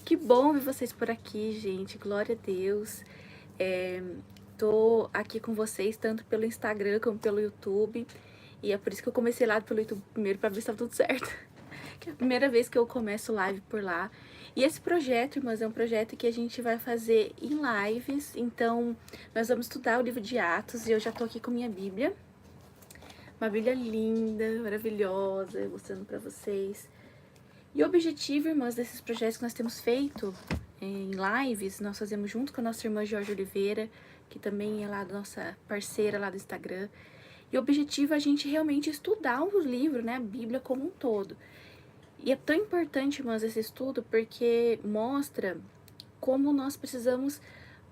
Que bom ver vocês por aqui, gente. Glória a Deus. Tô aqui com vocês tanto pelo Instagram como pelo YouTube. E é por isso que eu comecei lá pelo YouTube primeiro, pra ver se tá tudo certo. Que é a primeira vez que eu começo live por lá. E esse projeto, irmãs, é um projeto que a gente vai fazer em lives. Então, nós vamos estudar o livro de Atos. E eu já tô aqui com minha Bíblia. Uma Bíblia linda, maravilhosa, mostrando pra vocês. E o objetivo, irmãs, desses projetos que nós temos feito em lives, nós fazemos junto com a nossa irmã Jorge Oliveira, que também é lá da nossa parceira lá do Instagram. E o objetivo é a gente realmente estudar o livro, né, a Bíblia como um todo. E é tão importante, irmãs, esse estudo, porque mostra como nós precisamos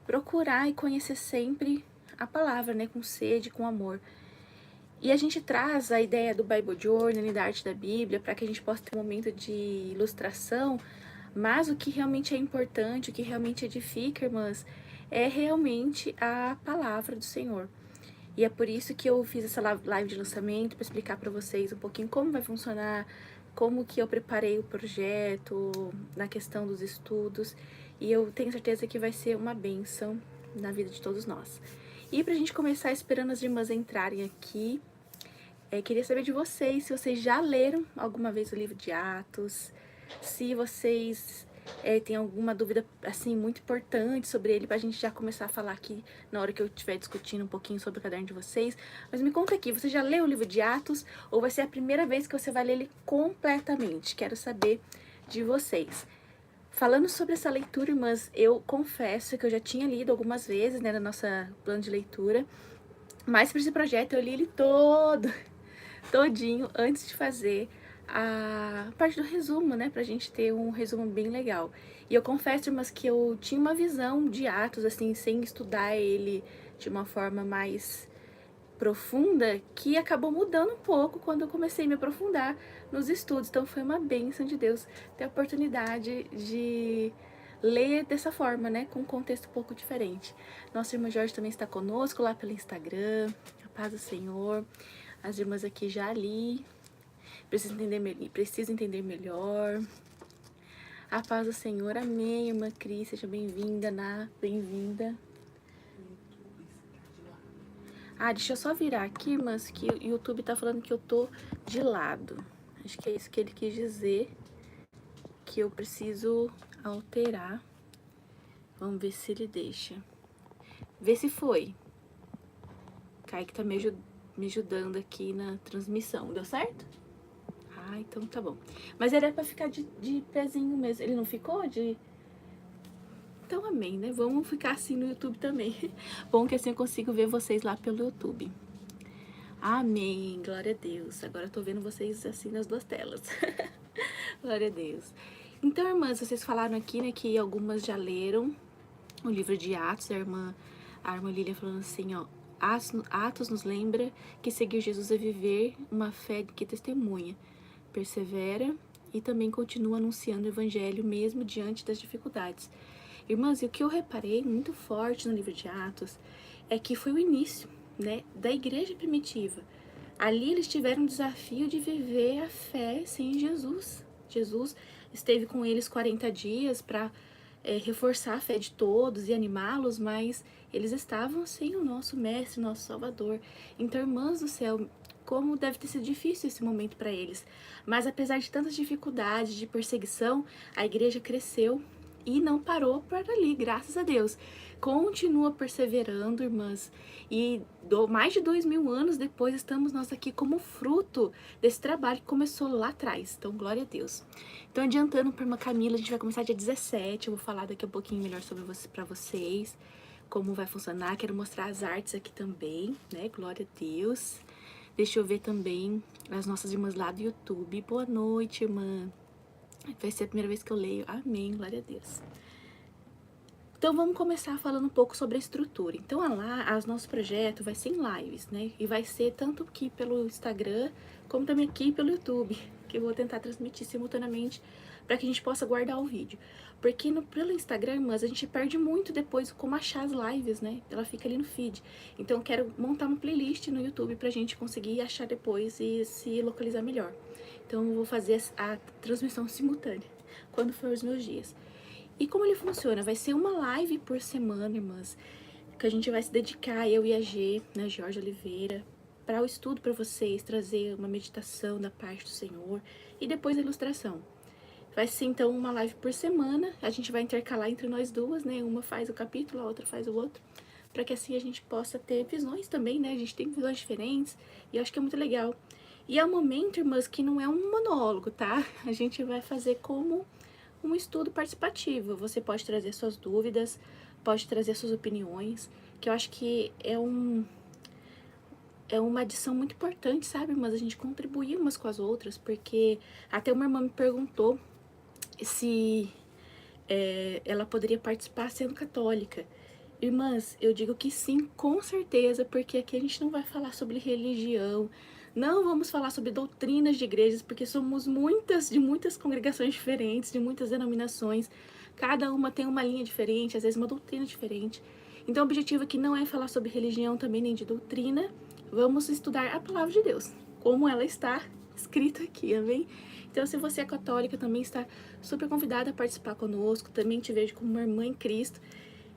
procurar e conhecer sempre a palavra, né, com sede, com amor. E a gente traz a ideia do Bible Journal, da arte da Bíblia, para que a gente possa ter um momento de ilustração, mas o que realmente é importante, o que realmente edifica, irmãs, é realmente a palavra do Senhor. E é por isso que eu fiz essa live de lançamento, para explicar para vocês um pouquinho como vai funcionar, como que eu preparei o projeto, na questão dos estudos, e eu tenho certeza que vai ser uma bênção na vida de todos nós. E para a gente começar, esperando as irmãs entrarem aqui, queria saber de vocês, se vocês já leram alguma vez o livro de Atos, se vocês têm alguma dúvida, assim, muito importante sobre ele, pra gente já começar a falar aqui na hora que eu estiver discutindo um pouquinho sobre o caderno de vocês. Mas me conta aqui, você já leu o livro de Atos ou vai ser a primeira vez que você vai ler ele completamente? Quero saber de vocês. Falando sobre essa leitura, irmãs, eu confesso que eu já tinha lido algumas vezes, né, na nossa plano de leitura, mas para esse projeto eu li ele todinho antes de fazer a parte do resumo, né, pra gente ter um resumo bem legal. E eu confesso, irmãs, que eu tinha uma visão de Atos, assim, sem estudar ele de uma forma mais profunda, que acabou mudando um pouco quando eu comecei a me aprofundar nos estudos. Então foi uma bênção de Deus ter a oportunidade de ler dessa forma, né, com um contexto um pouco diferente. Nossa irmã Jorge também está conosco lá pelo Instagram. A paz do Senhor. As irmãs aqui já li. Preciso entender melhor. A paz do Senhor, amém, irmã Cris, seja bem-vinda, bem-vinda. Deixa eu só virar aqui, irmãs, que o YouTube tá falando que eu tô de lado. Acho que é isso que ele quis dizer, que eu preciso alterar. Vamos ver se ele deixa. Vê se foi. Kaique tá me ajudando aqui na transmissão, deu certo? Então tá bom. Mas era pra ficar de pezinho mesmo. Ele não ficou de... Então amém, né? Vamos ficar assim no YouTube também. Bom que assim eu consigo ver vocês lá pelo YouTube. Amém, glória a Deus. Agora eu tô vendo vocês assim nas duas telas. Glória a Deus. Então, irmãs, vocês falaram aqui, né, que algumas já leram o livro de Atos. A irmã Lília falando assim, ó. Atos nos lembra que seguir Jesus é viver uma fé que testemunha, persevera e também continua anunciando o evangelho mesmo diante das dificuldades. Irmãs, e o que eu reparei muito forte no livro de Atos é que foi o início, né, da igreja primitiva. Ali eles tiveram o desafio de viver a fé sem Jesus. Jesus esteve com eles 40 dias para reforçar a fé de todos e animá-los, mas eles estavam sem o nosso mestre, nosso salvador. Então, irmãs do céu, como deve ter sido difícil esse momento para eles. Mas apesar de tantas dificuldades, de perseguição, a igreja cresceu e não parou por ali, graças a Deus. Continua perseverando, irmãs, e mais de 2000 anos depois estamos nós aqui como fruto desse trabalho que começou lá atrás. Então, glória a Deus. Então, adiantando para uma Camila, a gente vai começar dia 17. Eu vou falar daqui a pouquinho melhor sobre para vocês, como vai funcionar. Quero mostrar as artes aqui também, né? Glória a Deus. Deixa eu ver também as nossas irmãs lá do YouTube. Boa noite, irmã. Vai ser a primeira vez que eu leio. Amém, glória a Deus. Então, vamos começar falando um pouco sobre a estrutura. Então, nosso projeto vai ser em lives, né? E vai ser tanto aqui pelo Instagram, como também aqui pelo YouTube, que eu vou tentar transmitir simultaneamente para que a gente possa guardar o vídeo. Porque pelo Instagram, irmãs, a gente perde muito depois como achar as lives, né? Ela fica ali no feed. Então, eu quero montar uma playlist no YouTube pra gente conseguir achar depois e se localizar melhor. Então, eu vou fazer a transmissão simultânea, quando for os meus dias. E como ele funciona? Vai ser uma live por semana, irmãs, que a gente vai se dedicar, eu e a G, né, Jorge Oliveira, para o estudo para vocês, trazer uma meditação da parte do Senhor e depois a ilustração. Vai ser, então, uma live por semana, a gente vai intercalar entre nós duas, né, uma faz o capítulo, a outra faz o outro, para que assim a gente possa ter visões também, né, a gente tem visões diferentes, e eu acho que é muito legal. E é um momento, irmãs, que não é um monólogo, tá? A gente vai fazer como um estudo participativo. Você pode trazer suas dúvidas, pode trazer suas opiniões, que eu acho que é uma adição muito importante, sabe? Mas a gente contribuir umas com as outras, porque até uma irmã me perguntou se ela poderia participar sendo católica. Irmãs, eu digo que sim, com certeza, porque aqui a gente não vai falar sobre religião, não vamos falar sobre doutrinas de igrejas, porque somos de muitas congregações diferentes, de muitas denominações, cada uma tem uma linha diferente, às vezes uma doutrina diferente. Então o objetivo aqui não é falar sobre religião também, nem de doutrina, vamos estudar a palavra de Deus, como ela está escrita aqui, amém? Então, se você é católica, também está super convidada a participar conosco, também te vejo como uma irmã em Cristo.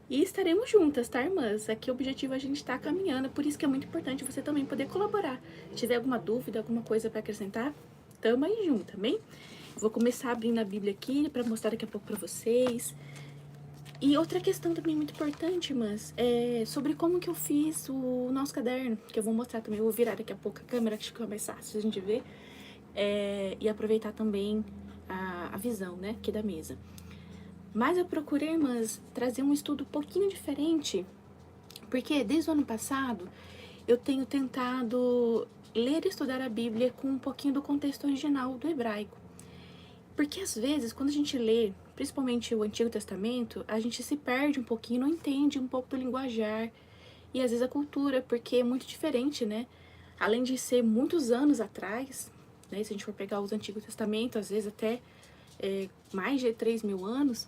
E estaremos juntas, tá, irmãs? Aqui o objetivo é a gente estar caminhando, por isso que é muito importante você também poder colaborar. Se tiver alguma dúvida, alguma coisa para acrescentar, tamo aí junto, amém? Vou começar abrindo a Bíblia aqui para mostrar daqui a pouco para vocês. E outra questão também muito importante, irmãs, é sobre como que eu fiz o nosso caderno, que eu vou mostrar também. Eu vou virar daqui a pouco a câmera, que fica mais fácil a gente ver. E aproveitar também a visão, né, aqui da mesa. Mas eu procurei, irmãs, trazer um estudo um pouquinho diferente, porque desde o ano passado eu tenho tentado ler e estudar a Bíblia com um pouquinho do contexto original do hebraico. Porque às vezes, quando a gente lê, principalmente o Antigo Testamento, a gente se perde um pouquinho, não entende um pouco do linguajar e às vezes a cultura, porque é muito diferente, né? Além de ser muitos anos atrás, né? Se a gente for pegar os Antigos Testamentos, às vezes até mais de 3.000 anos,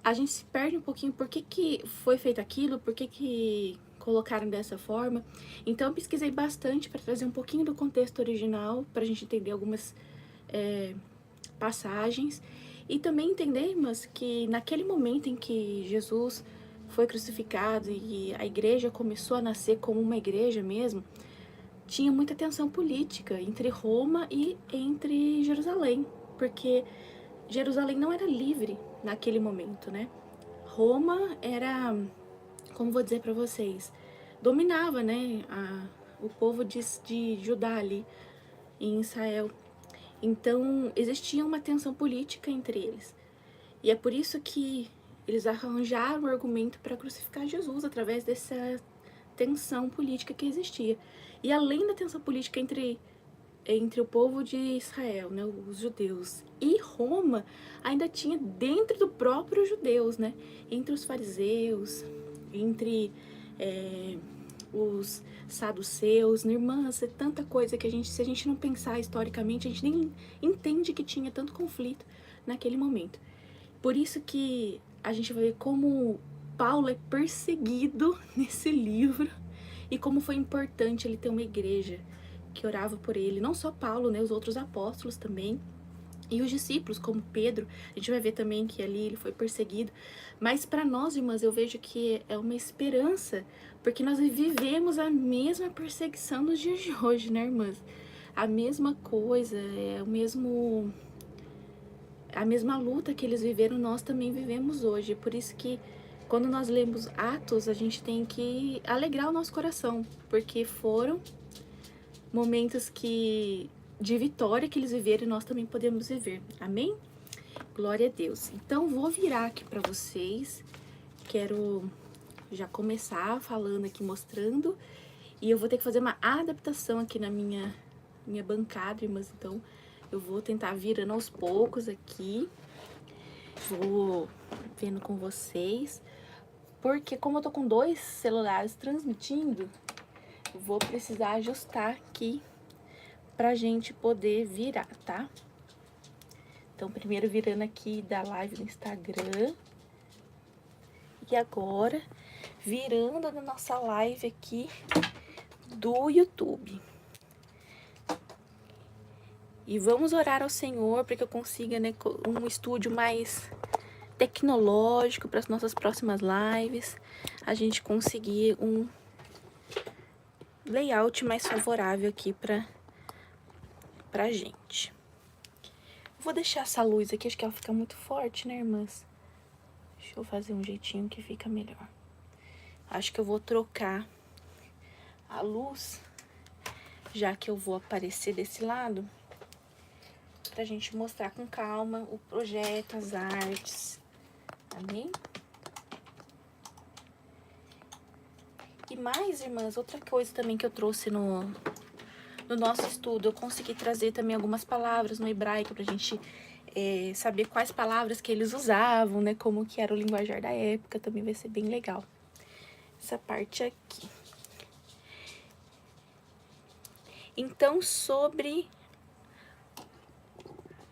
a gente se perde um pouquinho por que foi feito aquilo, por que colocaram dessa forma. Então eu pesquisei bastante para trazer um pouquinho do contexto original, para a gente entender algumas passagens. E também entendermos que naquele momento em que Jesus foi crucificado e a igreja começou a nascer como uma igreja mesmo, tinha muita tensão política entre Roma e entre Jerusalém, porque Jerusalém não era livre naquele momento, né? Roma era, como vou dizer para vocês, dominava, né, o povo de Judá ali em Israel. Então existia uma tensão política entre eles. E é por isso que eles arranjaram o argumento para crucificar Jesus através dessa tensão política que existia. E além da tensão política entre o povo de Israel, né, os judeus, e Roma, ainda tinha dentro do próprio judeus, né, entre os fariseus, entre os saduceus, irmãs, é tanta coisa que se a gente não pensar historicamente, a gente nem entende que tinha tanto conflito naquele momento. Por isso que a gente vai ver como Paulo é perseguido nesse livro e como foi importante ele ter uma igreja que orava por ele, não só Paulo, né, os outros apóstolos também, e os discípulos, como Pedro, a gente vai ver também que ali ele foi perseguido. Mas para nós, irmãs, eu vejo que é uma esperança, porque nós vivemos a mesma perseguição nos dias de hoje, né, irmãs? A mesma coisa, a mesma luta que eles viveram, nós também vivemos hoje. Por isso que quando nós lemos Atos, a gente tem que alegrar o nosso coração, porque foram momentos de vitória que eles viveram e nós também podemos viver. Amém? Glória a Deus. Então, vou virar aqui para vocês. Quero já começar falando aqui, mostrando. E eu vou ter que fazer uma adaptação aqui na minha bancada, irmãs. Então, eu vou tentar virando aos poucos aqui. Vou vendo com vocês. Porque como eu tô com 2 celulares transmitindo, vou precisar ajustar aqui pra gente poder virar, tá? Então, primeiro virando aqui da live do Instagram. E agora, virando da nossa live aqui do YouTube. E vamos orar ao Senhor para que eu consiga, né, um estúdio mais tecnológico para as nossas próximas lives, a gente conseguir um layout mais favorável aqui pra gente. Vou deixar essa luz aqui, acho que ela fica muito forte, né, irmãs? Deixa eu fazer um jeitinho que fica melhor. Acho que eu vou trocar a luz, já que eu vou aparecer desse lado, pra gente mostrar com calma o projeto, as artes, amém? E mais, irmãs, outra coisa também que eu trouxe no nosso estudo, eu consegui trazer também algumas palavras no hebraico pra gente saber quais palavras que eles usavam, né? Como que era o linguajar da época, também vai ser bem legal. Essa parte aqui. Então, sobre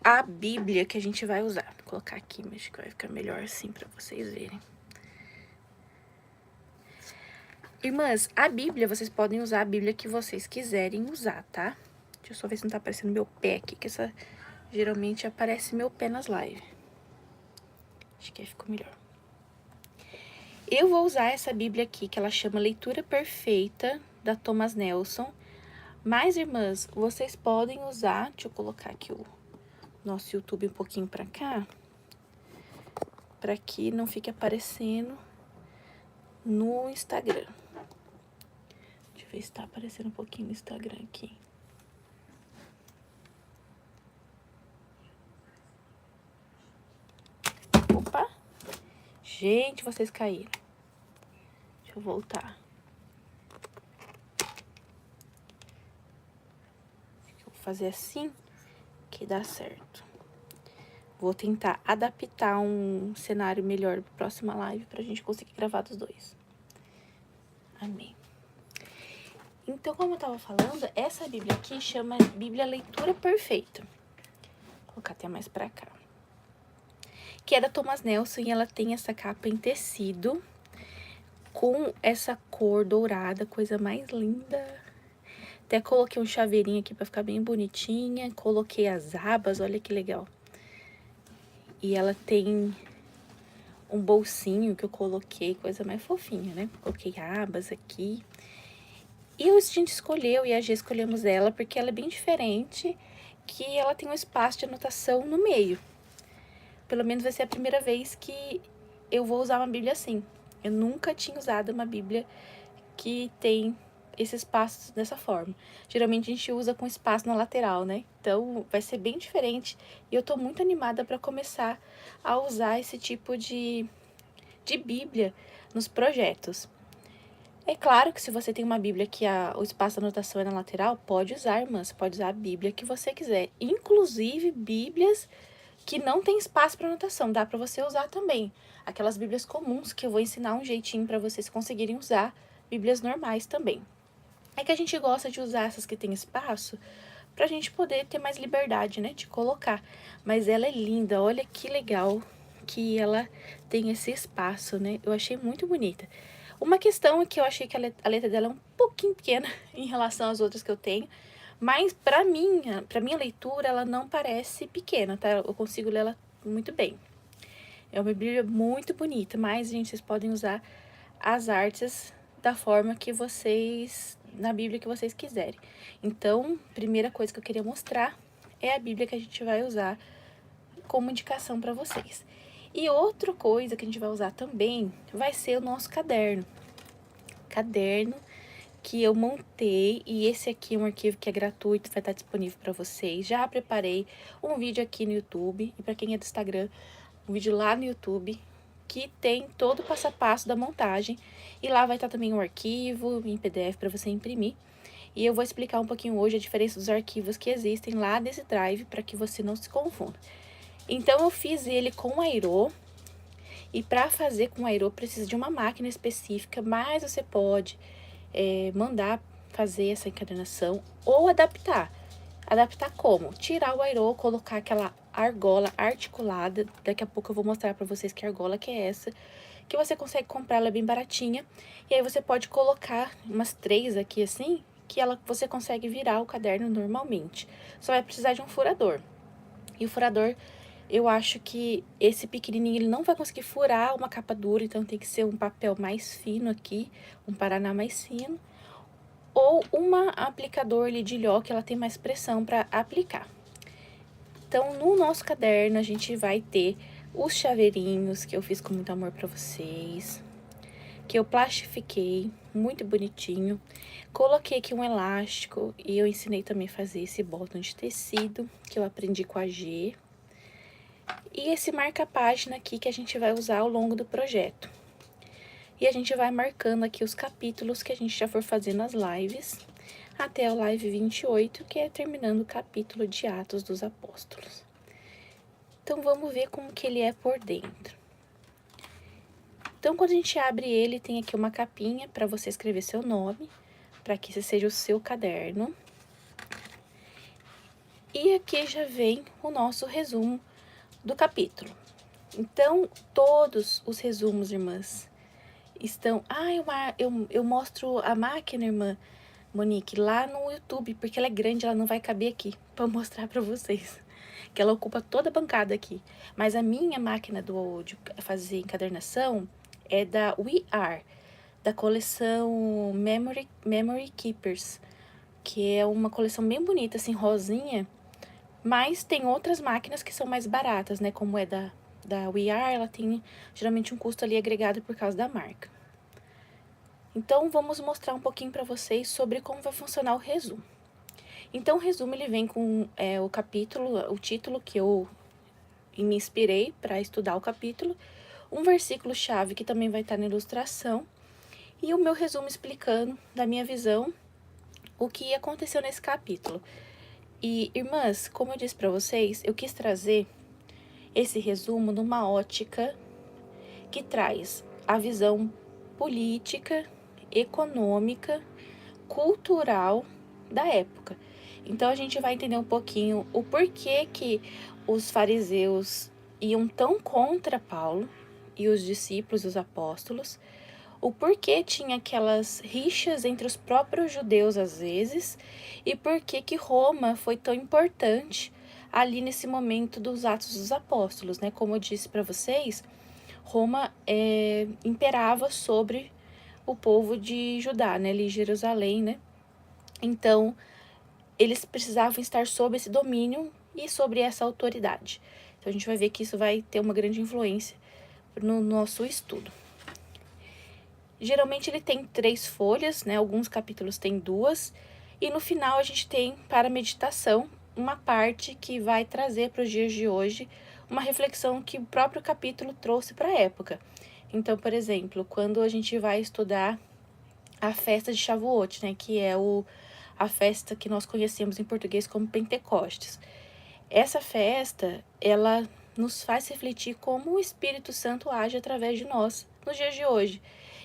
a Bíblia que a gente vai usar. Vou colocar aqui, mas acho que vai ficar melhor assim pra vocês verem. Irmãs, a Bíblia, vocês podem usar a Bíblia que vocês quiserem usar, tá? Deixa eu só ver se não tá aparecendo meu pé aqui, que essa geralmente aparece meu pé nas lives. Acho que aí ficou melhor. Eu vou usar essa Bíblia aqui, que ela chama Leitura Perfeita, da Thomas Nelson. Mas, irmãs, vocês podem usar... Deixa eu colocar aqui o nosso YouTube um pouquinho pra cá, pra que não fique aparecendo no Instagram. Deixa eu ver se tá aparecendo um pouquinho no Instagram aqui. Opa! Gente, vocês caíram. Deixa eu voltar. Vou fazer assim que dá certo. Vou tentar adaptar um cenário melhor pra próxima live pra gente conseguir gravar dos dois. Amém. Então, como eu tava falando, essa Bíblia aqui chama Bíblia Leitura Perfeita. Vou colocar até mais pra cá. Que é da Thomas Nelson e ela tem essa capa em tecido com essa cor dourada, coisa mais linda. Até coloquei um chaveirinho aqui pra ficar bem bonitinha. Coloquei as abas, olha que legal. E ela tem um bolsinho que eu coloquei, coisa mais fofinha, né? Coloquei abas aqui. E a gente escolheu, e a G escolhemos ela, porque ela é bem diferente, que ela tem um espaço de anotação no meio. Pelo menos vai ser a primeira vez que eu vou usar uma Bíblia assim. Eu nunca tinha usado uma Bíblia que tem esse espaço dessa forma. Geralmente a gente usa com espaço na lateral, né? Então vai ser bem diferente e eu tô muito animada para começar a usar esse tipo de Bíblia nos projetos. É claro que se você tem uma Bíblia que o espaço da anotação é na lateral, pode usar, irmãs, pode usar a Bíblia que você quiser. Inclusive Bíblias que não tem espaço para anotação, dá para você usar também. Aquelas Bíblias comuns que eu vou ensinar um jeitinho para vocês conseguirem usar, Bíblias normais também. É que a gente gosta de usar essas que tem espaço pra gente poder ter mais liberdade, né, de colocar. Mas ela é linda, olha que legal que ela tem esse espaço, né? Eu achei muito bonita. Uma questão é que eu achei que a letra dela é um pouquinho pequena em relação às outras que eu tenho, mas pra minha leitura, ela não parece pequena, tá? Eu consigo ler ela muito bem. É uma Bíblia muito bonita, mas, gente, vocês podem usar as artes da forma que na Bíblia que vocês quiserem. Então, primeira coisa que eu queria mostrar é a Bíblia que a gente vai usar como indicação para vocês. E outra coisa que a gente vai usar também vai ser o nosso caderno. Caderno que eu montei, e esse aqui é um arquivo que é gratuito, vai estar disponível para vocês. Já preparei um vídeo aqui no YouTube, e para quem é do Instagram, um vídeo lá no YouTube, que tem todo o passo a passo da montagem. E lá vai estar também um arquivo em PDF para você imprimir. E eu vou explicar um pouquinho hoje a diferença dos arquivos que existem lá desse Drive, para que você não se confunda. Então, eu fiz ele com Aero, e para fazer com Aero precisa de uma máquina específica, mas você pode mandar fazer essa encadernação ou adaptar. Adaptar como? Tirar o Aero, colocar aquela argola articulada. Daqui a pouco eu vou mostrar pra vocês que argola que é essa. Que você consegue comprar, ela é bem baratinha. E aí você pode colocar umas 3 aqui assim, que você consegue virar o caderno normalmente. Só vai precisar de um furador. E o furador eu acho que esse pequenininho ele não vai conseguir furar uma capa dura, então tem que ser um papel mais fino aqui, um paraná mais fino, ou uma aplicador ali de lhó que ela tem mais pressão para aplicar. Então, no nosso caderno, a gente vai ter os chaveirinhos que eu fiz com muito amor para vocês, que eu plastifiquei, muito bonitinho. Coloquei aqui um elástico e eu ensinei também a fazer esse bottom de tecido, que eu aprendi com a G. E esse marca-página aqui que a gente vai usar ao longo do projeto. E a gente vai marcando aqui os capítulos que a gente já for fazendo as lives, até o live 28, que é terminando o capítulo de Atos dos Apóstolos. Então, vamos ver como que ele é por dentro. Então, quando a gente abre ele, tem aqui uma capinha para você escrever seu nome, para que esse seja o seu caderno. E aqui já vem o nosso resumo do capítulo. Então, todos os resumos, irmãs, estão... eu mostro a máquina, irmã Monique, lá no YouTube, porque ela é grande, ela não vai caber aqui para mostrar para vocês. Que ela ocupa toda a bancada aqui. Mas a minha máquina de fazer encadernação é da We Are, da coleção Memory Keepers, que é uma coleção bem bonita, assim, rosinha. Mas tem outras máquinas que são mais baratas, né? Como é da We Are, ela tem geralmente um custo ali agregado por causa da marca. Então, vamos mostrar um pouquinho para vocês sobre como vai funcionar o resumo. Então, o resumo ele vem com o capítulo, o título que eu me inspirei para estudar o capítulo, um versículo-chave que também vai estar na ilustração, e o meu resumo explicando, da minha visão, o que aconteceu nesse capítulo. E, irmãs, como eu disse para vocês, eu quis trazer esse resumo numa ótica que traz a visão política, econômica, cultural da época. Então, a gente vai entender um pouquinho o porquê que os fariseus iam tão contra Paulo e os discípulos, os apóstolos, o porquê tinha aquelas rixas entre os próprios judeus às vezes, e porquê que Roma foi tão importante ali nesse momento dos Atos dos Apóstolos, né? Como eu disse para vocês, Roma imperava sobre o povo de Judá, né? Ali Jerusalém, né? Então, eles precisavam estar sob esse domínio e sobre essa autoridade. Então, a gente vai ver que isso vai ter uma grande influência no nosso estudo. Geralmente, ele tem 3 folhas, né? Alguns capítulos têm 2. E no final, a gente tem, para meditação, uma parte que vai trazer para os dias de hoje uma reflexão que o próprio capítulo trouxe para a época. Então, por exemplo, quando a gente vai estudar a festa de Shavuot, né? Que é a festa que nós conhecemos em português como Pentecostes. Essa festa, ela nos faz refletir como o Espírito Santo age através de nós nos dias de hoje.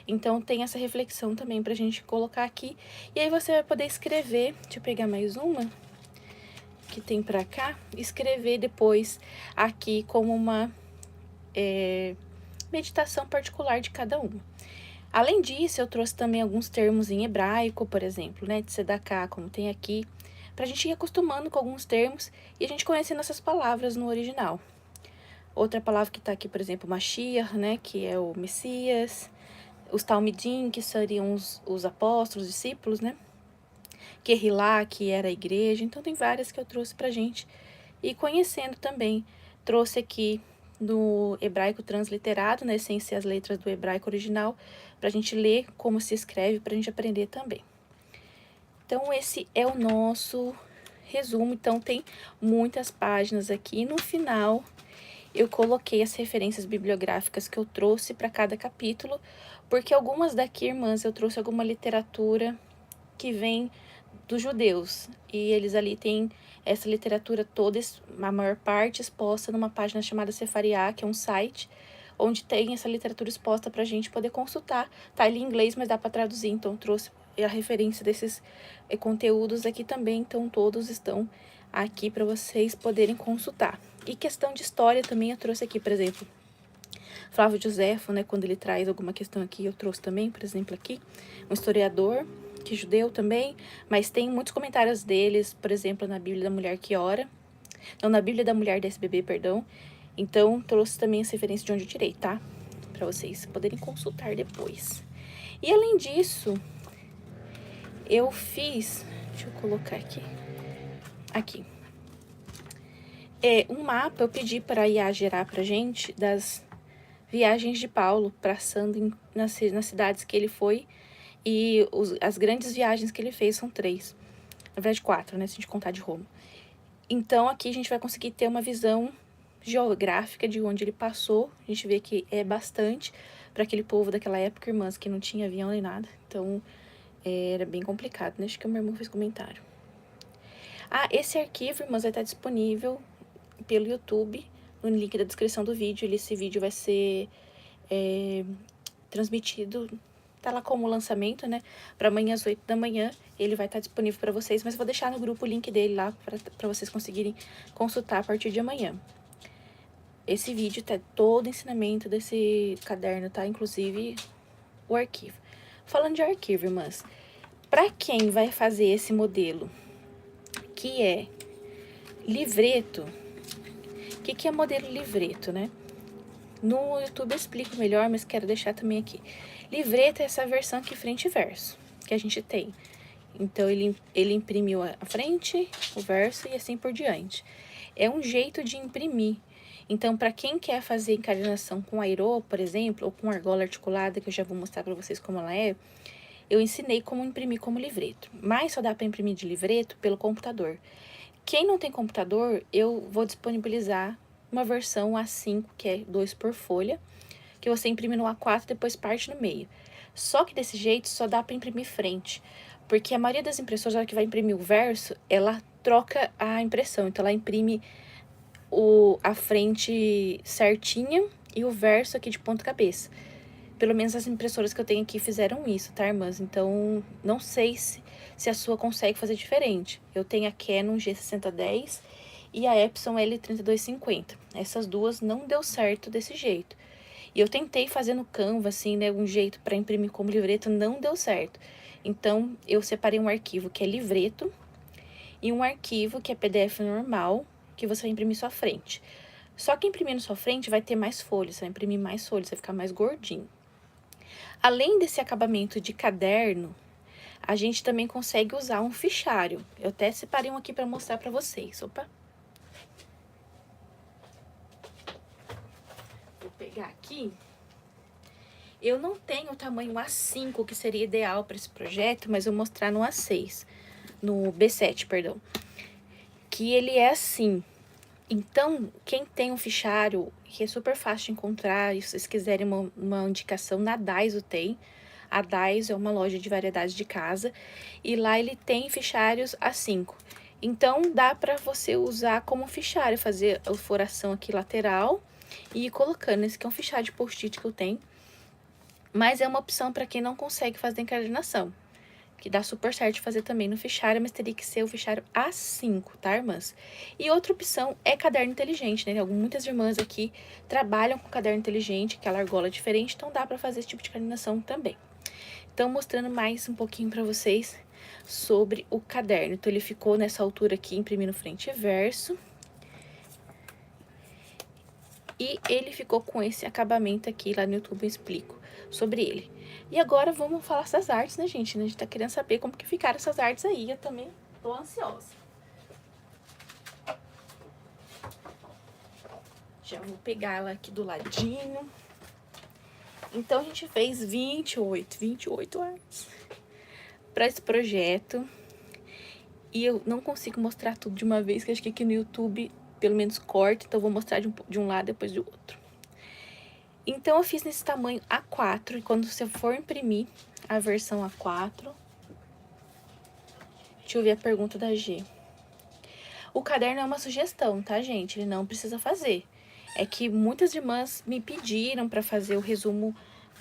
Então, tem essa reflexão também pra gente colocar aqui. E aí você vai poder escrever, deixa eu pegar mais uma, que tem pra cá, escrever depois aqui como uma meditação particular de cada uma. Além disso, eu trouxe também alguns termos em hebraico, por exemplo, né, de Sedaká, como tem aqui, pra gente ir acostumando com alguns termos e a gente conhecendo essas palavras no original. Outra palavra que tá aqui, por exemplo, Mashiach, né, que é o Messias, os Talmidim, que seriam os apóstolos, os discípulos, né, Kehilá, que era a igreja. Então, tem várias que eu trouxe pra gente ir conhecendo também. Trouxe aqui do hebraico transliterado, né, sem ser as letras do hebraico original, pra gente ler como se escreve, pra gente aprender também. Então, esse é o nosso resumo. Então, tem muitas páginas aqui. No final, eu coloquei as referências bibliográficas que eu trouxe para cada capítulo, porque algumas daqui, irmãs, eu trouxe alguma literatura que vem dos judeus. E eles ali têm essa literatura toda, a maior parte, exposta numa página chamada Sefariá, que é um site onde tem essa literatura exposta para a gente poder consultar. Tá ali em inglês, mas dá para traduzir, então trouxe a referência desses conteúdos aqui também, então todos estão aqui para vocês poderem consultar. E questão de história também eu trouxe aqui, por exemplo, Flávio Josefo, né, quando ele traz alguma questão aqui, eu trouxe também, por exemplo, aqui, um historiador, que é judeu também, mas tem muitos comentários deles, por exemplo, na Bíblia da Mulher que Ora, não, na Bíblia da Mulher da SBB, perdão, Então, trouxe também essa referência de onde eu tirei, tá? Pra vocês poderem consultar depois. E além disso, eu fiz... Deixa eu colocar aqui. Aqui. Um mapa eu pedi pra IA gerar pra gente das viagens de Paulo, traçando nas cidades que ele foi. E as grandes viagens que ele fez são 3. Na verdade, 4, né? Se a gente contar de Roma. Então, aqui a gente vai conseguir ter uma visão geográfica de onde ele passou. A gente vê que é bastante para aquele povo daquela época, irmãs, que não tinha avião nem nada. Então, era bem complicado, né? Acho que o meu irmão fez comentário. Ah, esse arquivo, irmãs, vai estar disponível pelo YouTube, no link da descrição do vídeo. Esse vídeo vai ser transmitido, tá lá como lançamento, né? Para amanhã às 8 da manhã, ele vai estar disponível para vocês, mas eu vou deixar no grupo o link dele lá para vocês conseguirem consultar a partir de amanhã. Esse vídeo tá todo o ensinamento desse caderno, tá? Inclusive o arquivo. Falando de arquivo, irmãs, para quem vai fazer esse modelo, que é livreto, o que é modelo livreto, né? No YouTube eu explico melhor, mas quero deixar também aqui. Livreto é essa versão aqui frente e verso que a gente tem. Então, ele imprimiu a frente, o verso e assim por diante. É um jeito de imprimir. Então, para quem quer fazer encadernação com airô, por exemplo, ou com argola articulada, que eu já vou mostrar para vocês como ela é, eu ensinei como imprimir como livreto. Mas só dá para imprimir de livreto pelo computador. Quem não tem computador, eu vou disponibilizar uma versão A5, que é 2 por folha, que você imprime no A4 e depois parte no meio. Só que desse jeito só dá para imprimir frente, porque a maioria das impressoras, na hora que vai imprimir o verso, ela troca a impressão. Então, ela imprime a frente certinha e o verso aqui de ponta cabeça. Pelo menos as impressoras que eu tenho aqui fizeram isso, tá, irmãs? Então, não sei se a sua consegue fazer diferente. Eu tenho a Canon G6010 e a Epson L3250. Essas duas não deu certo desse jeito. E eu tentei fazer no Canva, assim, né, um jeito para imprimir como livreto, não deu certo. Então, eu separei um arquivo que é livreto e um arquivo que é PDF normal, que você vai imprimir sua frente. Só que imprimindo sua frente vai ter mais folhas, você vai imprimir mais folhas, vai ficar mais gordinho. Além desse acabamento de caderno, a gente também consegue usar um fichário. Eu até separei um aqui para mostrar para vocês. Opa! Vou pegar aqui. Eu não tenho o tamanho A5, que seria ideal para esse projeto, mas eu vou mostrar no A6, no B7, perdão. Que ele é assim. Então, quem tem um fichário, que é super fácil de encontrar, e se vocês quiserem uma indicação, na Daiso tem. A Daiso é uma loja de variedades de casa, e lá ele tem fichários A5. Então, dá para você usar como fichário, fazer a furação aqui lateral e ir colocando. Esse aqui é um fichário de post-it que eu tenho. Mas é uma opção para quem não consegue fazer encadernação, que dá super certo de fazer também no fichário, mas teria que ser o fichário A5, tá, irmãs? E outra opção é caderno inteligente, né? Muitas irmãs aqui trabalham com caderno inteligente, que a argola é diferente, então dá para fazer esse tipo de encadernação também. Então, mostrando mais um pouquinho para vocês sobre o caderno. Então, ele ficou nessa altura aqui, imprimindo frente e verso. E ele ficou com esse acabamento aqui, lá no YouTube eu explico sobre ele. E agora vamos falar das artes, né, gente? A gente tá querendo saber como que ficaram essas artes aí, eu também tô ansiosa. Já vou pegar ela aqui do ladinho. Então, a gente fez 28 artes para esse projeto. E eu não consigo mostrar tudo de uma vez, que acho que aqui no YouTube, pelo menos corta, então eu vou mostrar de um lado depois do outro. Então, eu fiz nesse tamanho A4, e quando você for imprimir a versão A4... Deixa eu ver a pergunta da G. O caderno é uma sugestão, tá, gente? Ele não precisa fazer. É que muitas irmãs me pediram pra fazer o resumo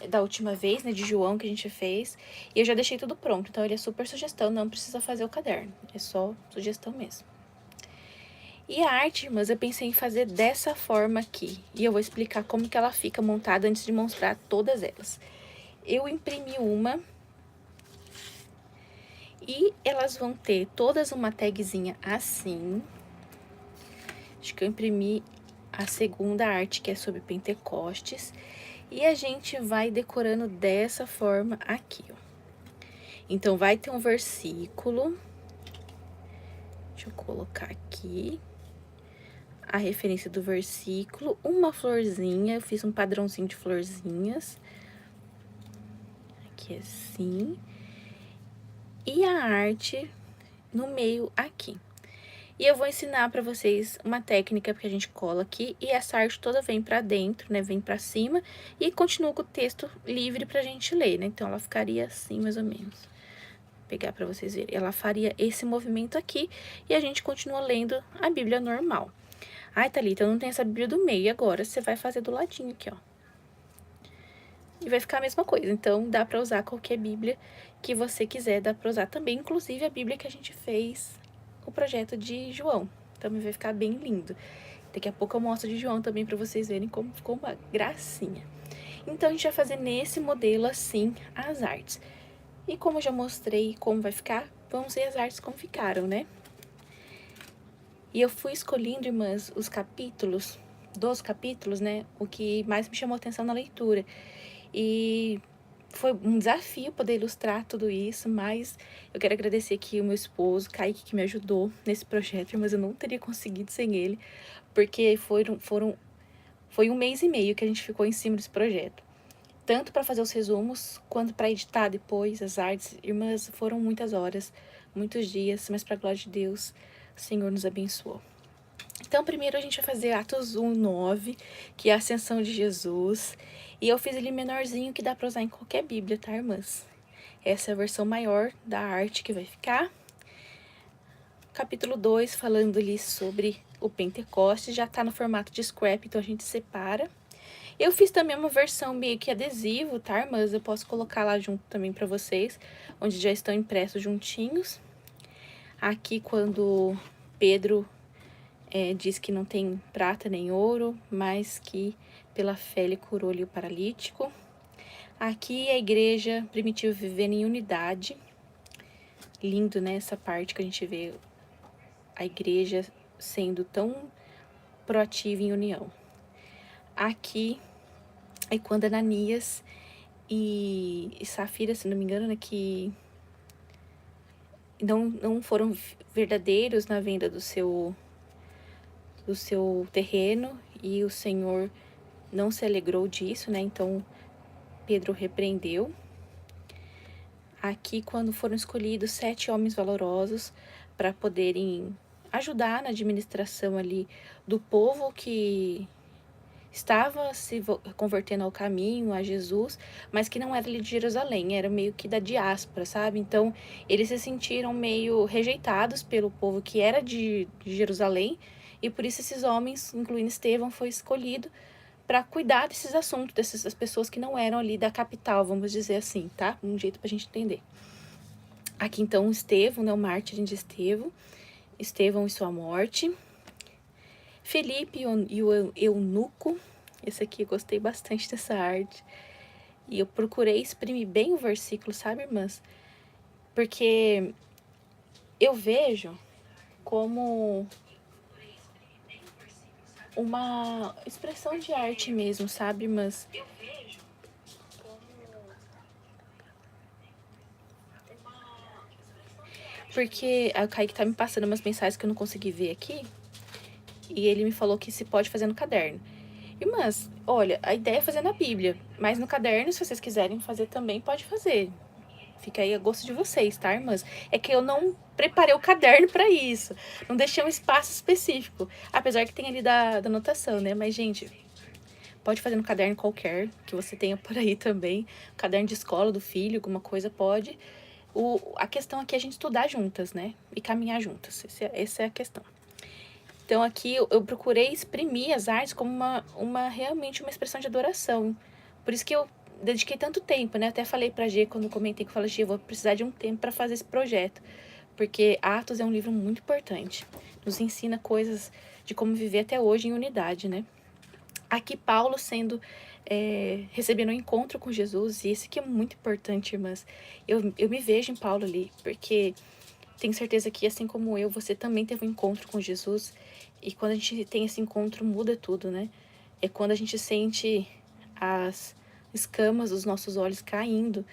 da última vez, né, de João, que a gente fez. E eu já deixei tudo pronto, então ele é super sugestão, não precisa fazer o caderno. É só sugestão mesmo. E a arte, irmãs, eu pensei em fazer dessa forma aqui. E eu vou explicar como que ela fica montada antes de mostrar todas elas. Eu imprimi uma. E elas vão ter todas uma tagzinha assim. Acho que eu imprimi a segunda arte, que é sobre Pentecostes. E a gente vai decorando dessa forma aqui, ó. Então, vai ter um versículo. Deixa eu colocar aqui a referência do versículo. Uma florzinha, eu fiz um padrãozinho de florzinhas. Aqui assim. E a arte no meio aqui. E eu vou ensinar pra vocês uma técnica que a gente cola aqui, e essa arte toda vem pra dentro, né, vem pra cima, e continua com o texto livre pra gente ler, né, então ela ficaria assim, mais ou menos. Vou pegar pra vocês verem, ela faria esse movimento aqui, e a gente continua lendo a Bíblia normal. Ai, Thalita, eu não tenho essa Bíblia do meio, e agora você vai fazer do ladinho aqui, ó. E vai ficar a mesma coisa, então dá pra usar qualquer Bíblia que você quiser, dá pra usar também, inclusive a Bíblia que a gente fez o projeto de João. Também vai ficar bem lindo. Daqui a pouco eu mostro de João também pra vocês verem como ficou uma gracinha. Então, a gente vai fazer nesse modelo assim as artes. E como eu já mostrei como vai ficar, vamos ver as artes como ficaram, né? E eu fui escolhendo, irmãs, os capítulos, 12 capítulos, né? O que mais me chamou atenção na leitura. E foi um desafio poder ilustrar tudo isso, mas eu quero agradecer aqui o meu esposo, Kaique, que me ajudou nesse projeto, mas eu não teria conseguido sem ele, porque foi um mês e meio que a gente ficou em cima desse projeto. Tanto para fazer os resumos, quanto para editar depois as artes. Irmãs, foram muitas horas, muitos dias, mas para a glória de Deus, o Senhor nos abençoou. Então, primeiro a gente vai fazer Atos 1:9, que é a ascensão de Jesus. E eu fiz ele menorzinho, que dá pra usar em qualquer Bíblia, tá, irmãs? Essa é a versão maior da arte que vai ficar. Capítulo 2, falando ali sobre o Pentecostes, já tá no formato de scrap, então a gente separa. Eu fiz também uma versão meio que adesivo, tá, irmãs? Eu posso colocar lá junto também pra vocês, onde já estão impressos juntinhos. Aqui, quando Pedro diz que não tem prata nem ouro, mas que pela fé ele curou ali o paralítico. Aqui a igreja primitiva vivendo em unidade. Lindo, né? Essa parte que a gente vê a igreja sendo tão proativa em união. Aqui é quando Ananias e Safira, se não me engano, né, que não foram verdadeiros na venda do seu terreno, e o Senhor não se alegrou disso, né? Então Pedro repreendeu. Aqui, quando foram escolhidos 7 homens valorosos para poderem ajudar na administração ali do povo que estava se convertendo ao caminho, a Jesus, mas que não era ali de Jerusalém, era meio que da diáspora, sabe? Então, eles se sentiram meio rejeitados pelo povo que era de Jerusalém, e por isso esses homens, incluindo Estevão, foi escolhido para cuidar desses assuntos, dessas pessoas que não eram ali da capital, vamos dizer assim, tá? Um jeito pra gente entender. Aqui, então, Estevão, né, o mártir de Estevão e sua morte. Felipe e o eunuco. Esse aqui eu gostei bastante dessa arte. E eu procurei exprimir bem o versículo, sabe, irmãs? Porque eu vejo como uma expressão de arte mesmo, sabe, irmãs? Porque a Kaique tá me passando umas mensagens que eu não consegui ver aqui. E ele me falou que se pode fazer no caderno. Irmãs, olha, a ideia é fazer na Bíblia. Mas no caderno, se vocês quiserem fazer também, pode fazer. Fica aí a gosto de vocês, tá, irmãs? É que eu não preparei o caderno pra isso. Não deixei um espaço específico. Apesar que tem ali da anotação, né? Mas, gente, pode fazer no caderno qualquer que você tenha por aí também. Caderno de escola do filho, alguma coisa, pode. A questão aqui é a gente estudar juntas, né? E caminhar juntas. Essa é a questão. Então, aqui eu procurei exprimir as artes como realmente uma expressão de adoração. Por isso que eu dediquei tanto tempo, né? Até falei pra G, quando comentei que eu falei, G, eu vou precisar de um tempo para fazer esse projeto. Porque Atos é um livro muito importante. Nos ensina coisas de como viver até hoje em unidade, né? Aqui, Paulo recebendo um encontro com Jesus, e isso aqui é muito importante, irmãs. Eu me vejo em Paulo ali, porque tenho certeza que, assim como eu, você também teve um encontro com Jesus. E quando a gente tem esse encontro, muda tudo, né? É quando a gente sente as escamas dos nossos olhos caindo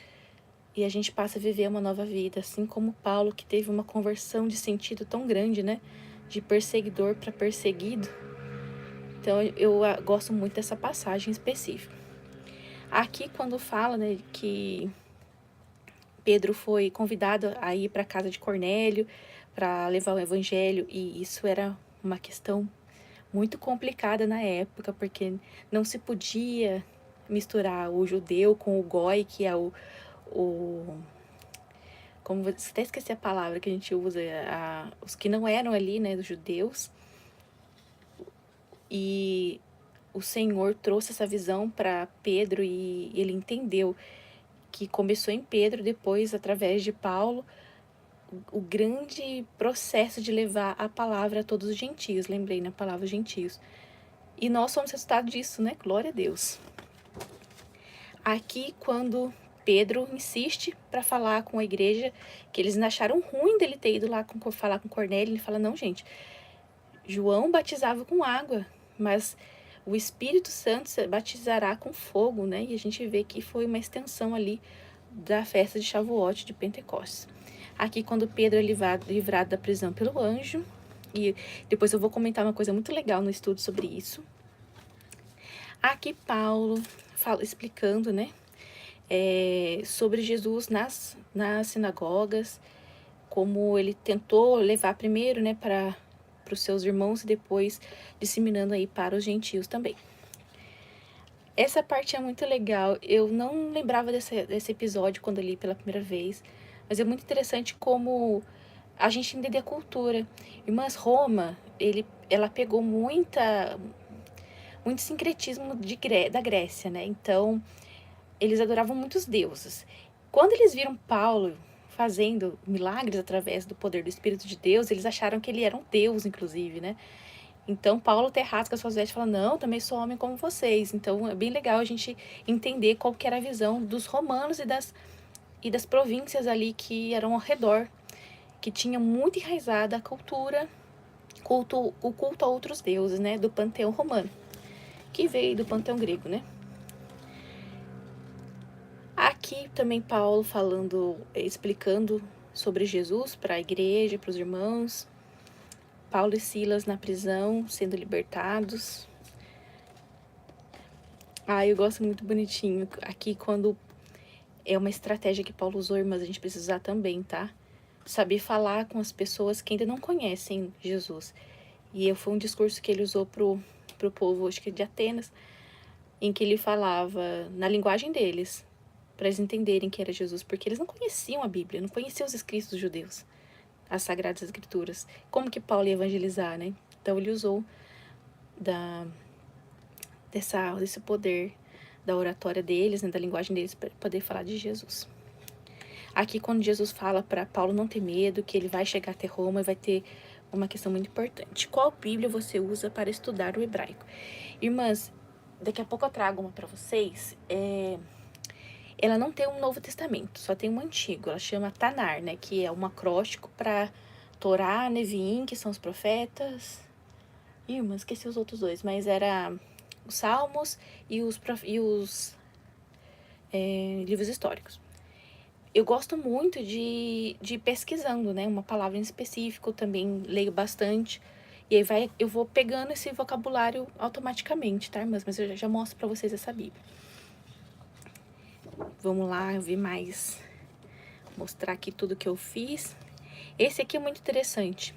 e a gente passa a viver uma nova vida, assim como Paulo, que teve uma conversão de sentido tão grande, né? De perseguidor para perseguido. Então eu gosto muito dessa passagem específica. Aqui quando fala, né, que Pedro foi convidado a ir para a casa de Cornélio para levar o evangelho, e isso era uma questão muito complicada na época, porque não se podia misturar o judeu com o goi, que é o como até esqueci a palavra que a gente usa, os que não eram ali, né, os judeus. E o Senhor trouxe essa visão para Pedro e ele entendeu que começou em Pedro, depois através de Paulo, o grande processo de levar a palavra a todos os gentios. Lembrei, na palavra gentios. E nós somos resultado disso, né? Glória a Deus. Aqui, quando Pedro insiste para falar com a igreja, que eles acharam ruim dele ter ido lá falar com Cornélio, ele fala, não, gente, João batizava com água, mas o Espírito Santo batizará com fogo, né? E a gente vê que foi uma extensão ali da festa de Shavuot, de Pentecostes. Aqui, quando Pedro é livrado da prisão pelo anjo, e depois eu vou comentar uma coisa muito legal no estudo sobre isso. Aqui, Paulo fala, explicando, né, sobre Jesus nas sinagogas, como ele tentou levar primeiro, né, para os seus irmãos e depois disseminando aí para os gentios também. Essa parte é muito legal. Eu não lembrava desse episódio quando eu li pela primeira vez, mas é muito interessante como a gente entender a cultura. Irmãs, Roma, ela pegou muito sincretismo da Grécia, né? Então, eles adoravam muitos deuses. Quando eles viram Paulo fazendo milagres através do poder do Espírito de Deus, eles acharam que ele era um deus, inclusive, né? Então, Paulo até rasga suas vestes e fala, não, também sou homem como vocês. Então, é bem legal a gente entender qual que era a visão dos romanos e das províncias ali que eram ao redor, que tinha muito enraizada a cultura, o culto a outros deuses, né, do panteão romano, que veio do panteão grego, né. Aqui também Paulo explicando sobre Jesus para a igreja, para os irmãos. Paulo e Silas na prisão, sendo libertados. Eu gosto muito bonitinho. Aqui, quando é uma estratégia que Paulo usou, mas a gente precisa usar também, tá? Saber falar com as pessoas que ainda não conhecem Jesus. E foi um discurso que ele usou pro povo, acho que de Atenas, em que ele falava na linguagem deles, para eles entenderem que era Jesus, porque eles não conheciam a Bíblia, não conheciam os escritos dos judeus, as Sagradas Escrituras. Como que Paulo ia evangelizar, né? Então ele usou desse poder da oratória deles, né, da linguagem deles, para poder falar de Jesus. Aqui, quando Jesus fala para Paulo não ter medo, que ele vai chegar até Roma e vai ter uma questão muito importante. Qual Bíblia você usa para estudar o hebraico? Irmãs, daqui a pouco eu trago uma para vocês. Ela não tem um Novo Testamento, só tem um antigo. Ela chama Tanar, né, que é um acróstico para Torá, Neviim, que são os profetas. Irmãs, esqueci os outros dois, mas era os Salmos e os livros históricos. Eu gosto muito de pesquisando, né? Uma palavra em específico, também leio bastante. E aí eu vou pegando esse vocabulário automaticamente, tá, irmãs? Mas eu já mostro pra vocês essa Bíblia. Vamos lá, ver mais. Mostrar aqui tudo que eu fiz. Esse aqui é muito interessante.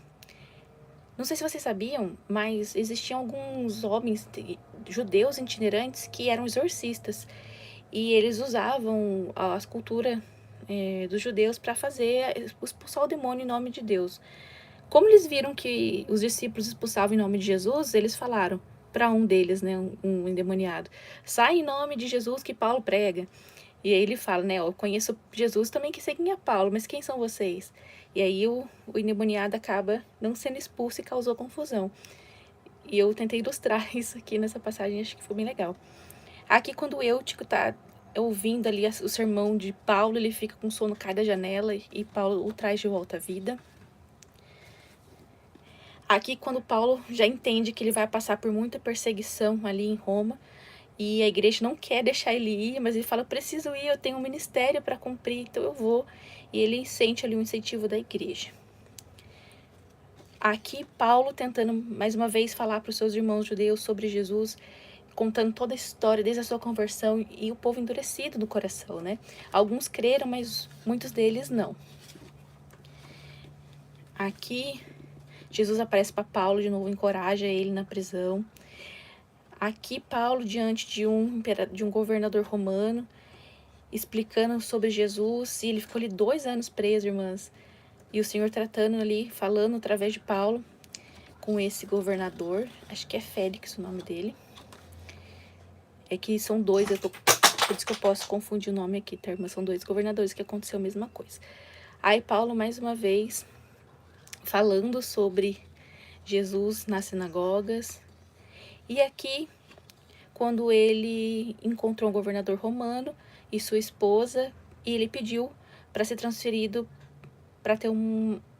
Não sei se vocês sabiam, mas existiam alguns homens judeus itinerantes que eram exorcistas. E eles usavam a cultura dos judeus para expulsar o demônio em nome de Deus. Como eles viram que os discípulos expulsavam em nome de Jesus, eles falaram para um deles, né, um endemoniado, sai em nome de Jesus que Paulo prega. E aí ele fala, né, eu conheço Jesus também que seguem a Paulo, mas quem são vocês? E aí o endemoniado acaba não sendo expulso e causou confusão. E eu tentei ilustrar isso aqui nessa passagem, acho que foi bem legal. Aqui, quando o Eutico tá ouvindo ali o sermão de Paulo, ele fica com sono, cai da janela e Paulo o traz de volta à vida. Aqui, quando Paulo já entende que ele vai passar por muita perseguição ali em Roma, e a igreja não quer deixar ele ir, mas ele fala, preciso ir, eu tenho um ministério para cumprir, então eu vou. E ele sente ali um incentivo da igreja. Aqui, Paulo tentando, mais uma vez, falar para os seus irmãos judeus sobre Jesus, contando toda a história, desde a sua conversão, e o povo endurecido no coração, né? Alguns creram, mas muitos deles não. Aqui, Jesus aparece para Paulo de novo, encoraja ele na prisão. Aqui, Paulo, diante de um governador romano, explicando sobre Jesus, e ele ficou ali 2 anos preso, irmãs. E o Senhor tratando ali, falando através de Paulo com esse governador, acho que é Félix o nome dele. É que são 2, por isso que eu posso confundir o nome aqui, tá, irmã? São 2 governadores que aconteceu a mesma coisa. Aí Paulo, mais uma vez, falando sobre Jesus nas sinagogas. E aqui, quando ele encontrou um governador romano e sua esposa, e ele pediu para ser transferido para ter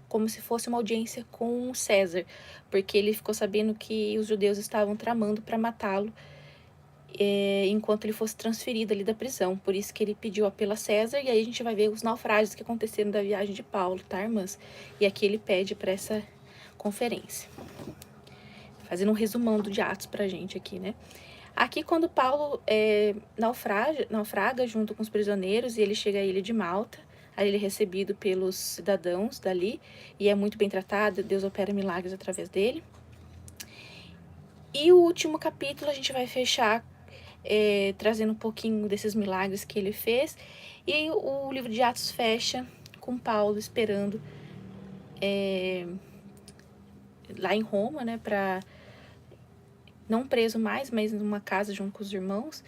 como se fosse uma audiência com César, porque ele ficou sabendo que os judeus estavam tramando para matá-lo enquanto ele fosse transferido ali da prisão. Por isso que ele pediu apelo a César, e aí a gente vai ver os naufrágios que aconteceram da viagem de Paulo, tá, irmãs? E aqui ele pede para essa conferência. Fazendo um resumão de Atos pra gente aqui, né? Aqui, quando Paulo naufraga junto com os prisioneiros, e ele chega à ilha de Malta, aí ele é recebido pelos cidadãos dali, e é muito bem tratado, Deus opera milagres através dele. E o último capítulo a gente vai fechar trazendo um pouquinho desses milagres que ele fez, e o livro de Atos fecha com Paulo esperando lá em Roma, né, não preso mais, mas numa casa junto com os irmãos.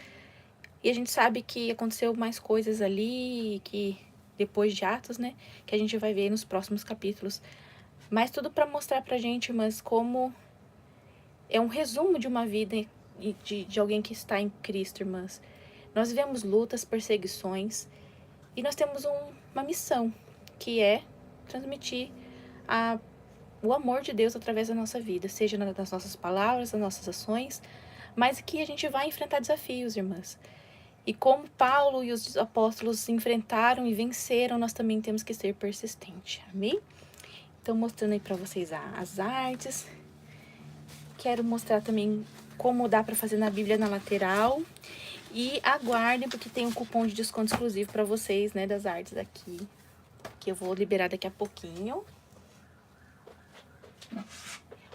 E a gente sabe que aconteceu mais coisas ali, que depois de Atos, né, que a gente vai ver nos próximos capítulos. Mas tudo para mostrar pra gente, mas como é um resumo de uma vida de alguém que está em Cristo, irmãs. Nós vivemos lutas, perseguições, e nós temos uma missão, que é transmitir o amor de Deus através da nossa vida, seja nas nossas palavras, nas nossas ações, mas que a gente vai enfrentar desafios, irmãs. E como Paulo e os apóstolos enfrentaram e venceram, nós também temos que ser persistentes, amém? Então, mostrando aí para vocês as artes. Quero mostrar também como dá para fazer na Bíblia na lateral. E aguardem, porque tem um cupom de desconto exclusivo para vocês, né, das artes aqui, que eu vou liberar daqui a pouquinho.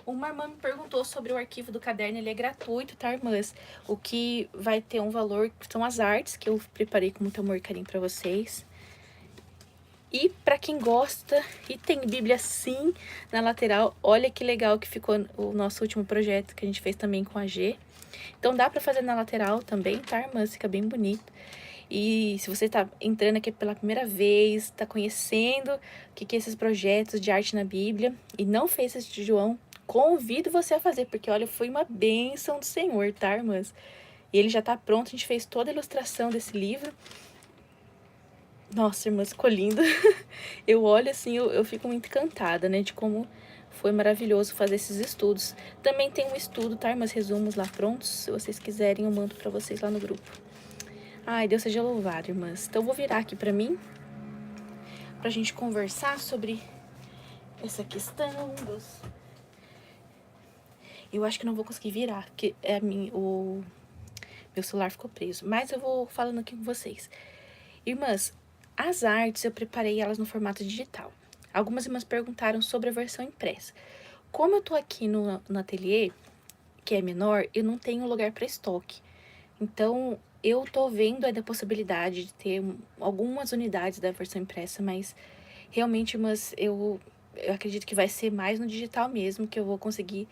Uma irmã me perguntou sobre o arquivo do caderno, ele é gratuito, tá, irmãs? O que vai ter um valor são as artes, que eu preparei com muito amor e carinho pra vocês. E para quem gosta, e tem Bíblia sim na lateral, olha que legal que ficou o nosso último projeto que a gente fez também com a G. Então dá para fazer na lateral também, tá, irmãs? Fica bem bonito. E se você tá entrando aqui pela primeira vez, tá conhecendo o que é esses projetos de arte na Bíblia e não fez esse de João, convido você a fazer, porque olha, foi uma bênção do Senhor, tá, irmãs? E ele já tá pronto, a gente fez toda a ilustração desse livro. Nossa, irmãs, ficou lindo. Eu olho assim, eu fico muito encantada, né, de como foi maravilhoso fazer esses estudos. Também tem um estudo, tá, irmãs, resumos lá prontos. Se vocês quiserem, eu mando pra vocês lá no grupo. Ai, Deus seja louvado, irmãs. Então, eu vou virar aqui pra mim, pra gente conversar sobre essa questão dos... Eu acho que não vou conseguir virar, porque o meu celular ficou preso. Mas eu vou falando aqui com vocês. Irmãs, as artes eu preparei elas no formato digital. Algumas irmãs perguntaram sobre a versão impressa. Como eu tô aqui no ateliê, que é menor, eu não tenho lugar para estoque. Então, eu tô vendo aí da possibilidade de ter algumas unidades da versão impressa, mas realmente, irmãs, eu acredito que vai ser mais no digital mesmo, que eu vou conseguir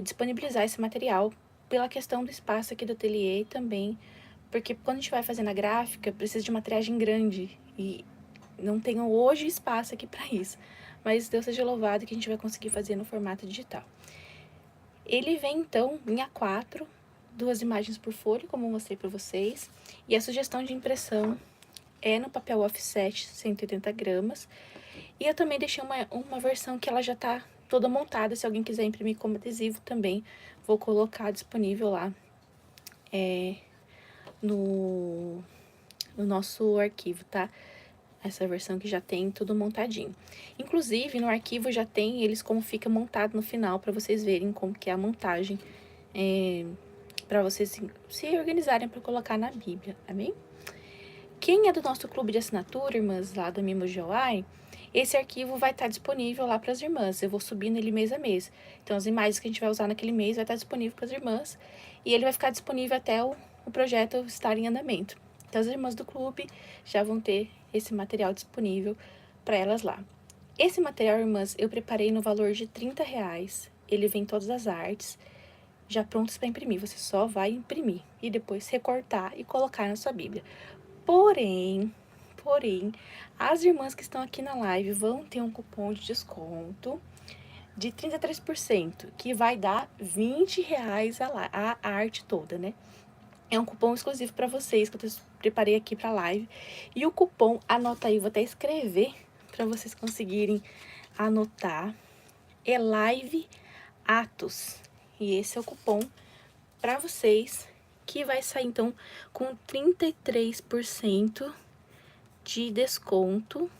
disponibilizar esse material pela questão do espaço aqui do ateliê também, porque quando a gente vai fazer na gráfica, precisa de uma triagem grande e não tenho hoje espaço aqui para isso. Mas Deus seja louvado que a gente vai conseguir fazer no formato digital. Ele vem, então, em A4, 2 imagens por folha, como eu mostrei para vocês. E a sugestão de impressão é no papel offset, 180 gramas. E eu também deixei uma versão que ela já tá toda montada. Se alguém quiser imprimir como adesivo também, vou colocar disponível lá no nosso arquivo, tá? Essa versão que já tem tudo montadinho. Inclusive, no arquivo já tem eles como fica montado no final, para vocês verem como que é a montagem, para vocês se organizarem para colocar na Bíblia, amém? Quem é do nosso clube de assinatura, irmãs, lá da Mimo Joai, esse arquivo vai estar disponível lá para as irmãs. Eu vou subindo ele mês a mês. Então, as imagens que a gente vai usar naquele mês vai estar disponível para as irmãs. E ele vai ficar disponível até o projeto estar em andamento. Então, as irmãs do clube já vão ter esse material disponível para elas lá. Esse material, irmãs, eu preparei no valor de R$30. Ele vem todas as artes já prontas para imprimir. Você só vai imprimir e depois recortar e colocar na sua Bíblia. Porém, as irmãs que estão aqui na live vão ter um cupom de desconto de 33%, que vai dar R$20 a arte toda, né? É um cupom exclusivo para vocês, que eu preparei aqui para a live. E o cupom, anota aí, vou até escrever para vocês conseguirem anotar. É Live Atos. E esse é o cupom para vocês, que vai sair então com 33% de desconto.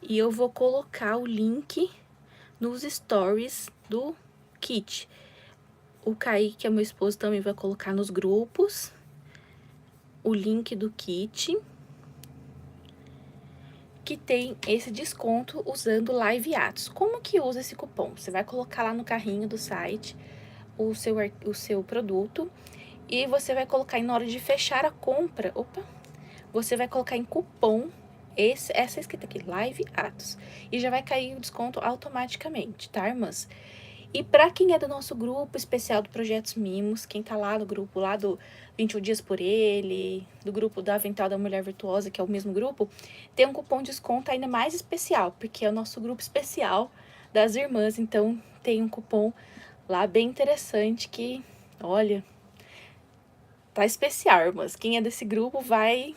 E eu vou colocar o link nos stories do kit. O Kaique, que é meu esposo, também vai colocar nos grupos o link do kit, que tem esse desconto usando Live Atos. Como que usa esse cupom? Você vai colocar lá no carrinho do site o seu produto e você vai colocar, na hora de fechar a compra, você vai colocar em cupom essa escrita aqui, Live Atos, e já vai cair o desconto automaticamente, tá, irmãs? E para quem é do nosso grupo especial do Projetos Mimos, quem tá lá no grupo lá do 21 Dias por Ele, do grupo da Avental da Mulher Virtuosa, que é o mesmo grupo, tem um cupom de desconto ainda mais especial, porque é o nosso grupo especial das irmãs, então tem um cupom lá bem interessante que, olha, tá especial, irmãs. Quem é desse grupo vai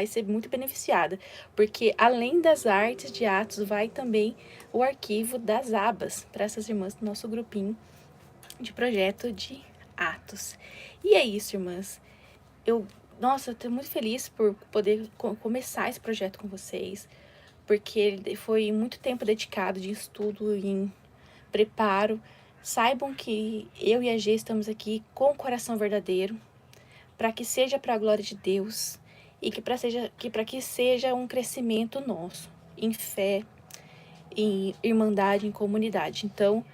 ser muito beneficiada, porque além das artes de Atos, vai também o arquivo das abas para essas irmãs do nosso grupinho de projeto de Atos. E é isso, irmãs. Nossa, eu tô muito feliz por poder começar esse projeto com vocês, porque foi muito tempo dedicado de estudo, em preparo. Saibam que eu e a G estamos aqui com o coração verdadeiro, para que seja para a glória de Deus, e para que seja um crescimento nosso, em fé, em irmandade, em comunidade. Então,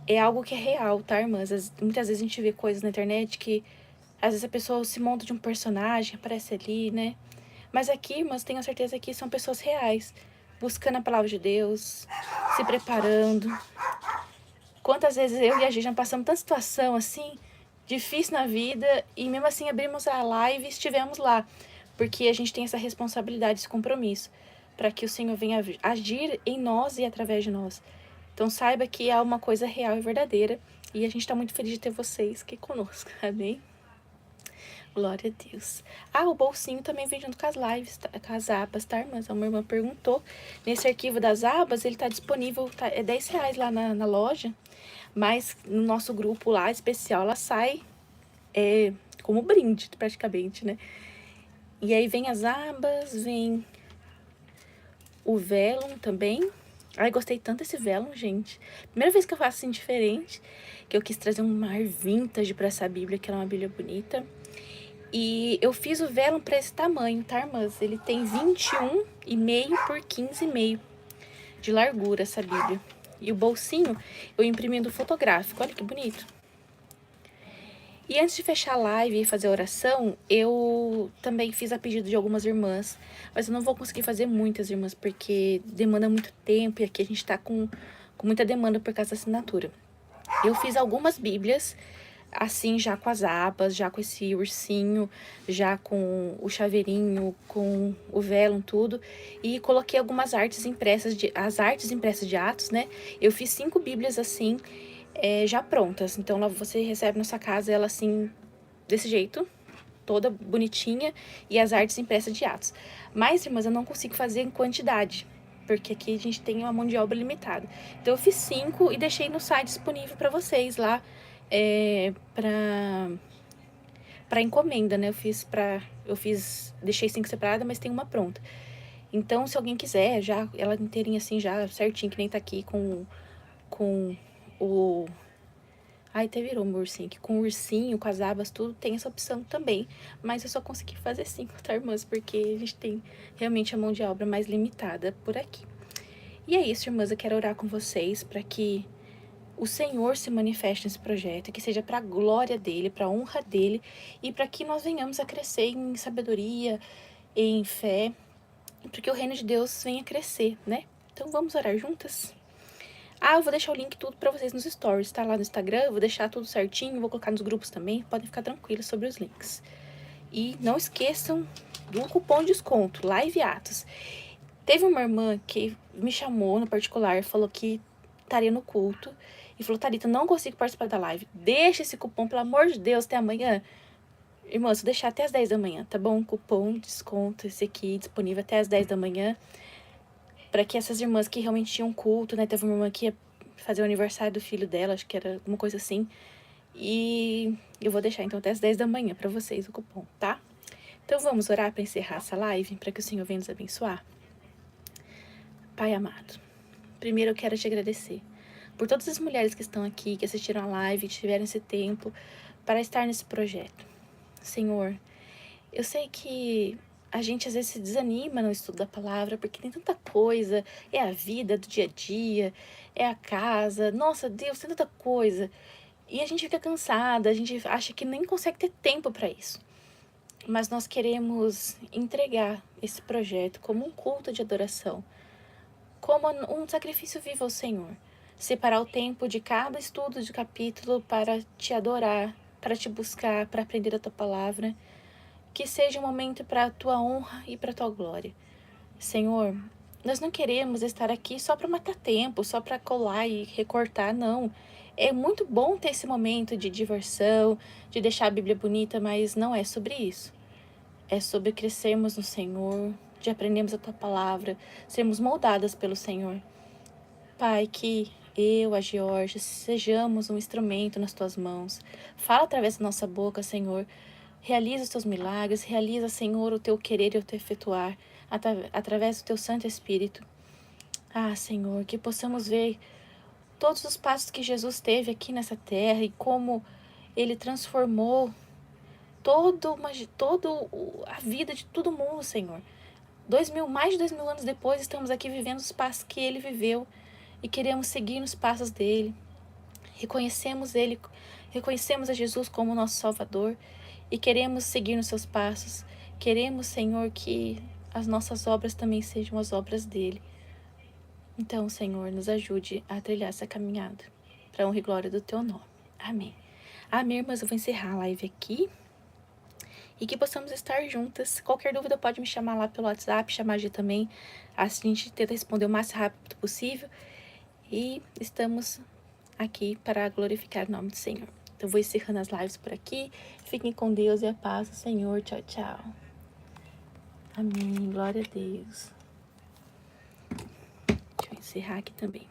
é algo que é real, tá, irmãs? Muitas vezes a gente vê coisas na internet que, às vezes, a pessoa se monta de um personagem, aparece ali, né? Mas aqui, irmãs, tenho certeza que são pessoas reais, buscando a palavra de Deus, se preparando. Quantas vezes eu e a gente já passamos tanta situação, assim, difícil na vida, e mesmo assim abrimos a live e estivemos lá, porque a gente tem essa responsabilidade, esse compromisso, para que o Senhor venha agir em nós e através de nós. Então saiba que é uma coisa real e verdadeira, e a gente está muito feliz de ter vocês aqui conosco, amém? Glória a Deus. O bolsinho também vem junto com as lives, com as abas, tá, irmãs? Uma irmã perguntou. Nesse arquivo das abas, ele tá disponível, é R$10 lá na loja, mas no nosso grupo lá, especial, ela sai como brinde, praticamente, né? E aí vem as abas, vem o vellum também. Ai, gostei tanto desse vellum, gente. Primeira vez que eu faço assim diferente, que eu quis trazer um ar vintage pra essa Bíblia, que ela é uma Bíblia bonita. E eu fiz o vellum pra esse tamanho, tá, irmãs? Ele tem 21,5 por 15,5 de largura, essa Bíblia. E o bolsinho, eu imprimindo fotográfico. Olha que bonito. E antes de fechar a live e fazer a oração, eu também fiz a pedido de algumas irmãs. Mas eu não vou conseguir fazer muitas, irmãs, porque demanda muito tempo. E aqui a gente tá com muita demanda por causa da assinatura. Eu fiz algumas Bíblias, assim, já com as abas, já com esse ursinho, já com o chaveirinho, com o vellum, tudo. E coloquei algumas artes impressas, as artes impressas de Atos, né? Eu fiz 5 Bíblias assim, já prontas. Então, você recebe na sua casa ela assim, desse jeito, toda bonitinha, e as artes impressas de Atos. Mas, irmãs, eu não consigo fazer em quantidade, Porque aqui a gente tem uma mão de obra limitada. Então eu fiz 5 e deixei no site disponível para vocês lá, para encomenda, né? Deixei 5 separadas, mas tem uma pronta. Então, se alguém quiser, já ela inteirinha assim, já certinho, que nem tá aqui com o... Ai, até virou um ursinho aqui. Com o ursinho, com as abas, tudo, tem essa opção também. Mas eu só consegui fazer 5, tá, irmãs? Porque a gente tem realmente a mão de obra mais limitada por aqui. E é isso, irmãs, eu quero orar com vocês para que o Senhor se manifeste nesse projeto, que seja para a glória dele, para a honra dele, e para que nós venhamos a crescer em sabedoria, em fé, e para que o reino de Deus venha crescer, né? Então vamos orar juntas? Eu vou deixar o link tudo para vocês nos stories, tá? Lá no Instagram, eu vou deixar tudo certinho, vou colocar nos grupos também, podem ficar tranquilos sobre os links. E não esqueçam do cupom de desconto, Live Atos. Teve uma irmã que me chamou no particular, falou que estaria no culto, e falou, Thalita, não consigo participar da live, deixa esse cupom, pelo amor de Deus, até amanhã. Irmã, se deixar até as 10 da manhã, tá bom? Cupom de desconto, esse aqui, disponível até as 10 da manhã, para que essas irmãs que realmente tinham culto, né, teve uma irmã que ia fazer o aniversário do filho dela, acho que era alguma coisa assim, e eu vou deixar então até as 10 da manhã para vocês o cupom, tá? Então vamos orar para encerrar essa live, para que o Senhor venha nos abençoar. Pai amado, primeiro eu quero te agradecer por todas as mulheres que estão aqui, que assistiram a live, que tiveram esse tempo para estar nesse projeto. Senhor, eu sei que a gente às vezes se desanima no estudo da palavra, porque tem tanta coisa, é a vida do dia a dia, é a casa, nossa Deus, tem tanta coisa. E a gente fica cansada, a gente acha que nem consegue ter tempo para isso. Mas nós queremos entregar esse projeto como um culto de adoração, como um sacrifício vivo ao Senhor. Separar o tempo de cada estudo de capítulo para te adorar, para te buscar, para aprender a tua palavra. Que seja um momento para a tua honra e para a tua glória. Senhor, nós não queremos estar aqui só para matar tempo, só para colar e recortar, não. É muito bom ter esse momento de diversão, de deixar a Bíblia bonita, mas não é sobre isso. É sobre crescermos no Senhor, de aprendermos a tua palavra, sermos moldadas pelo Senhor. Pai, que eu, a Georgia, sejamos um instrumento nas tuas mãos. Fala através da nossa boca, Senhor. Realiza os teus milagres, realiza, Senhor, o teu querer e o teu efetuar, através do teu Santo Espírito. Senhor, que possamos ver todos os passos que Jesus teve aqui nessa terra e como ele transformou toda a vida de todo mundo, Senhor. Mais de 2000 anos depois, estamos aqui vivendo os passos que ele viveu e queremos seguir nos passos dele. Reconhecemos a Jesus como nosso Salvador e queremos seguir nos seus passos. Queremos, Senhor, que as nossas obras também sejam as obras dele. Então, Senhor, nos ajude a trilhar essa caminhada para a honra e glória do teu nome. Amém. Amém, irmãs, eu vou encerrar a live aqui e que possamos estar juntas. Qualquer dúvida pode me chamar lá pelo WhatsApp, chamar a G também. Assim a gente tenta responder o mais rápido possível. E estamos aqui para glorificar o nome do Senhor. Então, vou encerrando as lives por aqui. Fiquem com Deus e a paz do Senhor. Tchau, tchau. Amém. Glória a Deus. Deixa eu encerrar aqui também.